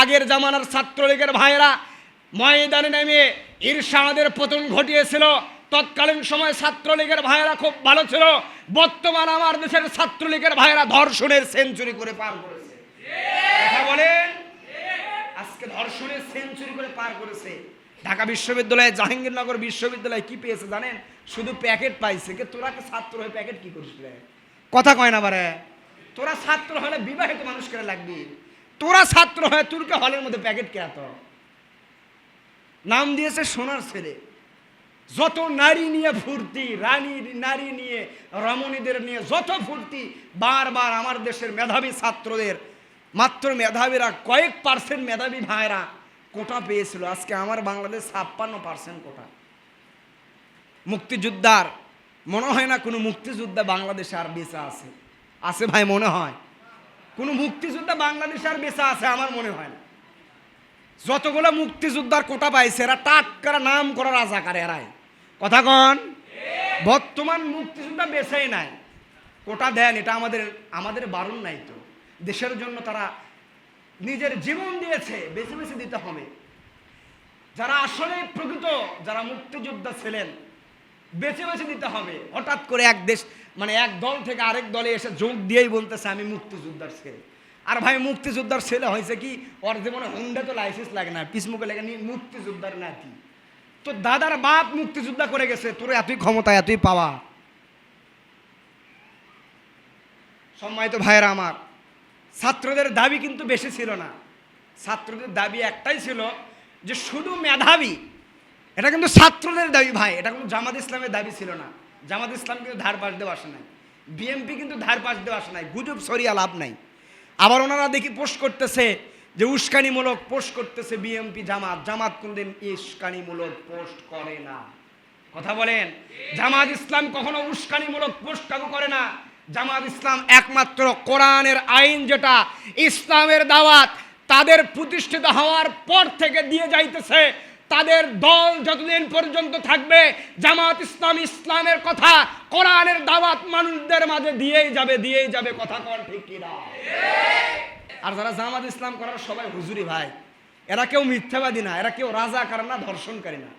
আগের জামানার ছাত্রলীগের ভাইয়েরা ময়দানে নেমে ইরশাদের পতন ঘটিয়েছিল। তৎকালীন সময় ছাত্রলীগের ভাইয়েরা খুব ভালো ছিল। বর্তমান আমার দেশের ছাত্রলীগের ভাইয়েরা ধর্ষণের সেঞ্চুরি করে পার করেছে। কথা বলেন, আজকে ধর্ষণের সেঞ্চুরি করে পার করেছে। ঢাকা বিশ্ববিদ্যালয়ে, জাহাঙ্গীরনগর বিশ্ববিদ্যালয়ে কি পেয়েছে জানেন? শুধু প্যাকেট পাইছে। তোরা কি ছাত্র হয়ে প্যাকেট কি করিস? কথা কয় না বারে। তোরা ছাত্র হলে বিবাহিত মানুষ করে লাগবি। তোরা ছাত্র হয়ে তুরকে হলের মধ্যে প্যাকেট কে এত নাম দিয়েছে সোনার ছেলে। যত নারী নিয়ে ফুর্তি, নারী নিয়ে, রমণীদের নিয়ে যত ফুর্তি, বারবার আমার দেশের মেধাবী ছাত্রদের, মাত্র মেধাবীরা কয়েক পার্সেন্ট মেধাবী ভাইরা কোটা পেয়েছিল। আজকে আমার বাংলাদেশ 56% কোটা। মুক্তিযোদ্ধার মনে হয় না কোনো মুক্তিযোদ্ধা বাংলাদেশে আর বেঁচে আছে। আছে ভাই? মনে হয় কোনো মুক্তিযোদ্ধা বাংলাদেশে আর বেঁচে আছে? আমার মনে হয় না। যতগুলো মুক্তিযোদ্ধার কোটা পাইছে এরা টাটকারা নাম করা রাজাকার এরাই। কথা কন, বর্তমান মুক্তিযোদ্ধা বেঁচেই নাই। কোটা দেন, এটা আমাদের বারণ নাই তো। দেশের জন্য তারা নিজের জীবন দিয়েছে, বেছে বেছে দিতে হবে। যারা আসলে প্রকৃত যারা মুক্তিযোদ্ধা ছিলেন বেছে বেছে দিতে হবে। হঠাৎ করে এক দেশ মানে এক দল থেকে আরেক দলে এসে যোগ দিয়েই বলতেছে আমি মুক্তিযোদ্ধার ছেলে। আর ভাই মুক্তিযোদ্ধার ছেলে হয়েছে কি, ওর জীবনে হুন্ডা তো লাইসেন্স লাগে না, পিসমুখে লেগে নিয়ে মুক্তিযোদ্ধার নাতি। তো দাদার বাপ মুক্তিযোদ্ধা করে গেছে, তোর এতই ক্ষমতা, এতই পাওয়া। সম্মানিত ভাইয়েরা আমার, ছাত্রদের দাবি কিন্তু বেশি ছিল না। ছাত্রদের দাবি একটাই ছিল যে শুধু মেধাবী। এটা কিন্তু ছাত্রদের দাবি ভাই, এটা কিন্তু জামাত ইসলামের দাবি ছিল না। জামাত ইসলাম কিন্তু ধার পাশ দেওয়া আসে নাই, বিএমপি কিন্তু ধার পাশ দেওয়া আসে নাই। গুজব সরিয়া লাভ নাই। আবার ওনারা দেখি পোস্ট করতেছে যে উস্কানিমূলক পোস্ট করতেছে বিএমপি, জামাত কোনদিন উস্কানিমূলক পোস্ট করে না। কথা বলেন, জামাত ইসলাম কখনো উস্কানিমূলক পোস্ট কাকু করে না। জামাত ইসলাম একমাত্র কোরআনের আইন, যেটা ইসলামের দাওয়াত তাদের প্রতিষ্ঠিত হওয়ার পর থেকে দিয়ে যাইতেছে। তাদের দল যতদিন পর্যন্ত থাকবে জামাত ইসলাম ইসলামের কথা, কোরআনের দাওয়াত মানুষদের মাঝে দিয়েই যাবে। কথা কন ঠিক কি না? আর যারা জামাত ইসলাম করার সবাই হুজুরি ভাই, এরা কেউ মিথ্যাবাদী না, এরা কেউ রাজাকার না, ধর্ষণকারী না।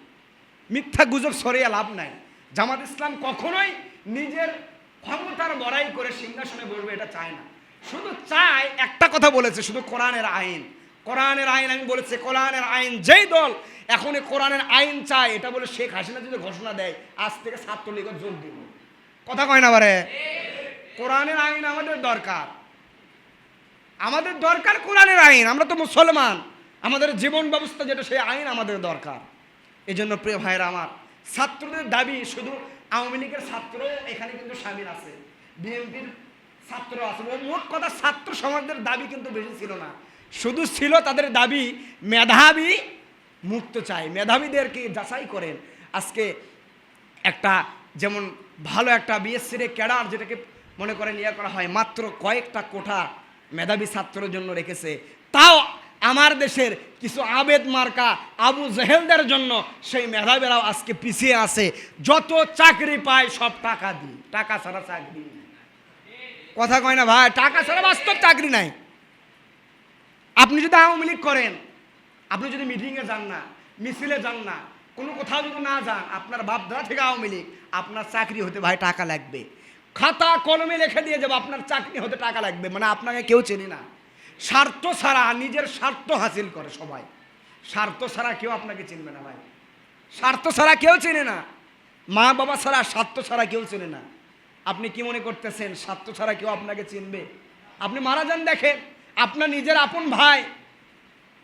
মিথ্যা গুজব সরিয়ে লাভ নাই। জামাত ইসলাম কখনোই নিজের ক্ষমতার বড়াই করে সিংহাসনে বসবে এটা চায় না। শুধু চায় একটা কথা বলেছে, শুধু কোরআনের আইন। কোরআনের আইন আমি বলেছে, কোরআনের আইন যেই দল এখন কোরআনের আইন চায়, এটা বলে শেখ হাসিনা যদি ঘোষণা দেয় আজ থেকে ছাত্রলীগের যোগ দিব। কথা কয় না বারে। কোরআনের আইন আমাদের দরকার, আমাদের দরকার কোরআনের আইন। আমরা তো মুসলমান, আমাদের জীবন ব্যবস্থা যেটা সেই আইন আমাদের দরকার। এই জন্য প্রিয় ভাইরা আমার, ছাত্রদের দাবি শুধু আওয়ামী লীগের ছাত্র এখানে কিন্তু সামিল আছে, বিএনপির ছাত্র আছে। মোট কথা ছাত্র সমাজের দাবি কিন্তু বেশি ছিল না, শুধু ছিল তাদের দাবি মেধাবী মুক্ত চাই। মেধাবীদেরকে যাচাই করেন। আজকে একটা যেমন ভালো একটা বিএসসির ক্যাডার যেটাকে মনে করেন ইয়ে করা হয়, মাত্র কয়েকটা কোঠা মেধাবী ছাত্রের জন্য রেখেছে। তাও আমার দেশের কিছু আবেদ মার্কা আবু জেহেলদের জন্য সেই মেধাবীরাও আজকে পিছিয়ে আছে। যত চাকরি পায় সব টাকা দিই, টাকা ছাড়া চাকরি। কথা কয় না ভাই, টাকা ছাড়া বাস্তব চাকরি নাই। আপনি যদি আওয়ামী লীগ করেন, আপনি যদি মিটিংয়ে যান না, মিছিলে যান না, কোনো কোথাও যদি না যান, আপনার বাপদাদা থেকে আওয়ামী লীগ, আপনার চাকরি হতে ভাই টাকা লাগবে। খাতা কলমে লিখে দিয়ে যাবো আপনার চাকরি হতে টাকা লাগবে। মানে আপনাকে কেউ চেনে না। স্বার্থ ছাড়া, নিজের স্বার্থ হাসিল করে সবাই। স্বার্থ ছাড়া কেউ আপনাকে চিনবে না ভাই। স্বার্থ ছাড়া কেউ চেনে না। মা বাবা ছাড়া, স্বার্থ ছাড়া কেউ চেনে না। আপনি কি মনে করতেছেন স্বার্থ ছাড়া কেউ আপনাকে চিনবে? আপনি মারা যান, দেখেন আপনার নিজের আপন ভাই,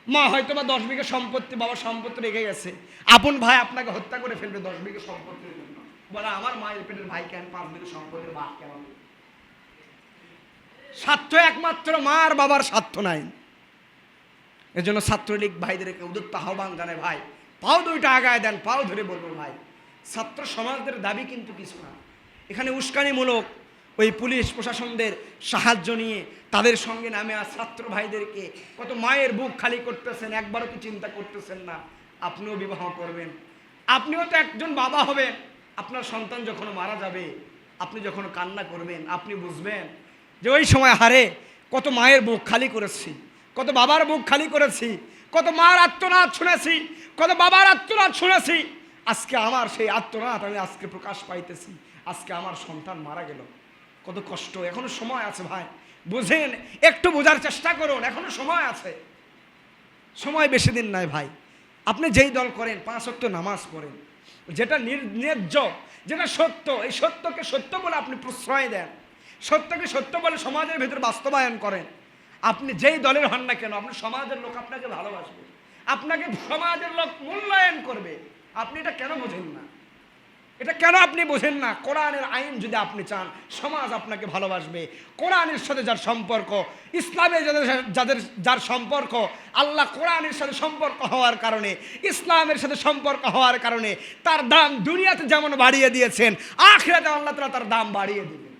মা হয়তো বা 10 বিঘা সম্পত্তি, বাবা সম্পত্তি রেখে গেছে, আপন ভাই আপনাকে হত্যা করে ফেলবে 10 বিঘা সম্পত্তির জন্য। বলে আমার মায়ের পেটের ভাই কেন 5 বিঘা সম্পত্তির ভাগ কেন? স্বার্থ একমাত্র মা আর বাবার, স্বার্থ নাই। এজন্য ছাত্রলীগ ভাইদেরকে উদ্যত আহ্বান জানায়, ভাই পাও দুইটা আগায় দেন, পাও ধরে বলবো ভাই ছাত্র সমাজদের দাবি কিন্তু কিছু না। এখানে উস্কানিমূলক ওই পুলিশ প্রশাসনদের সাহায্য নিয়ে তাদের সঙ্গে নামে আর ছাত্র ভাইদেরকে কত মায়ের বুক খালি করতেছেন, একবারও কি চিন্তা করতেছেন না আপনিও বিবাহ করবেন? আপনিও তো একজন বাবা হবেন। আপনার সন্তান যখন মারা যাবে, আপনি যখন কান্না করবেন, আপনি বুঝবেন যে ওই সময় হারে কত মায়ের বুক খালি করেছি, কত বাবার মুখ খালি করেছি, কত মার আত্মনাদ শুনেছি, কত বাবার আত্মনাদ শুনেছি। আজকে আমার সেই আত্মনাদ আমি আজকে প্রকাশ পাইতেছি। আজকে আমার সন্তান মারা গেল, কত কষ্ট। এখনো সময় আছে ভাই, বুঝেন, একটু বোঝার চেষ্টা করুন, এখনো সময় আছে, সময় বেশি দিন নাই ভাই। আপনি যেই দল করেন 5 ওয়াক্ত নামাজ পড়েন, যেটা ন্যায্য, যেটা সত্য, এই সত্যকে সত্য বলে আপনি প্রশ্রয় দেন, সত্যকে সত্য বলে সমাজের ভিতরে বাস্তবায়ন করেন। আপনি যেই দলের হন না কেন, আপনি সমাজের লোক আপনাকে ভালোবাসবে, আপনাকে সমাজের লোক মূল্যায়ন করবে। আপনি এটা কেন বোঝেন না? এটা কেন আপনি বোঝেন না? কোরআনের আইন যদি আপনি চান, সমাজ আপনাকে ভালোবাসবে। কোরআনের সাথে যার সম্পর্ক, ইসলামের যার সম্পর্ক, আল্লাহ কোরআনের সাথে সম্পর্ক হওয়ার কারণে, ইসলামের সাথে সম্পর্ক হওয়ার কারণে তার দাম দুনিয়াতে যেমন বাড়িয়ে দিয়েছেন, আখিরাতে আল্লাহ তাআলা তার দাম বাড়িয়ে দেবেন।